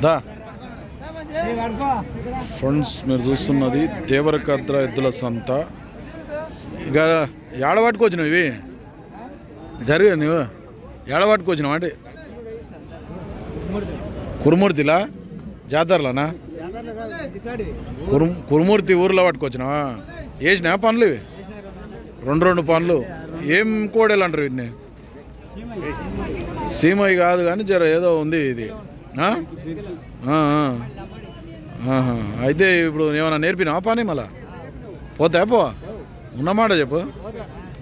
దా friends, మీరు చూస్తున్నది దేవరకద్ర ఎద్దుల సంత. ఇక ఏడ పట్టుకొచ్చినావు ఇవి? జరిగా నువ్వు ఏడ పట్టుకొచ్చినావు అంటే కురుమూర్తిలా జాతరలోనా? కురుమూర్తి ఊర్లో పట్టుకొచ్చినావా? వేసినా పనులు ఇవి? రెండు పనులు. ఏం కోడేలు అంటారు వీటిని? సీమయ్య కాదు కానీ జర ఏదో ఉంది ఇది. అయితే ఇప్పుడు ఏమైనా నేర్పినావా పని? మళ్ళా పోతాయా? పో ఉన్నమాట చెప్పు.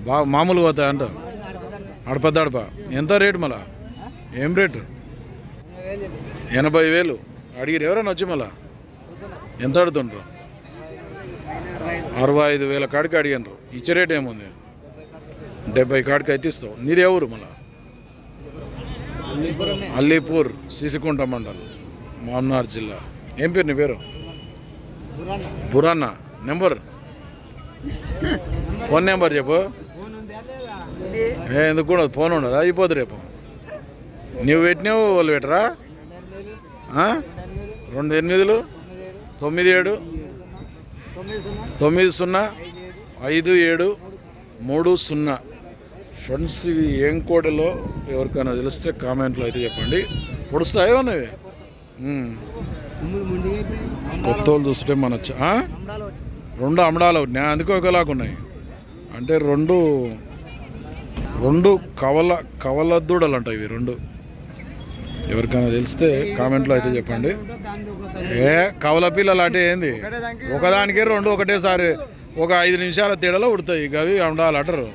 బాగా మామూలు పోతాయి అంట. అడప ఎంత రేటు? మళ్ళా ఏం రేటు? 80,000 అడిగిరు. ఎవరైనా వచ్చి మళ్ళా ఎంత అడుగుతుండ్రు? 65,000 కాడికి అడిగినారు. ఇచ్చే రేట్ ఏముంది? 70 కాడికి అయితే ఇస్తావు. నీదే ఊరు? మళ్ళా అల్లీపూర్, సిసికుంట మండలం, మామనార్ జిల్లా. ఏం పేరు నీ పేరు? బురాన్న. ఫోన్ నెంబర్ చెప్పు. ఎందుకు కూడా ఫోన్ ఉండదు? అయిపోదు రేపు. నువ్వు పెట్టినావు, వాళ్ళు పెట్టరా? 28 97 905730. ఫ్రెండ్స్, ఇవి ఏం కోడలో ఎవరికైనా తెలిస్తే కామెంట్లో అయితే చెప్పండి. పొడుస్తాయో నువ్వు? కొత్త వాళ్ళు చూస్తే మనొచ్చు. 2 అమ్మడాలు అవుతున్నాయి, అందుకే ఒకలాగా ఉన్నాయి. అంటే రెండు కవల దూడలు అంట ఇవి 2. ఎవరికైనా తెలిస్తే కామెంట్లో అయితే చెప్పండి. కవల పిల్లలు అంటే ఏంది? ఒకదానికే 2 ఒకటేసారి ఒక 5 నిమిషాల తేడాలో ఉడతాయి. ఇక అవి అమ్మడాలు అంటారు.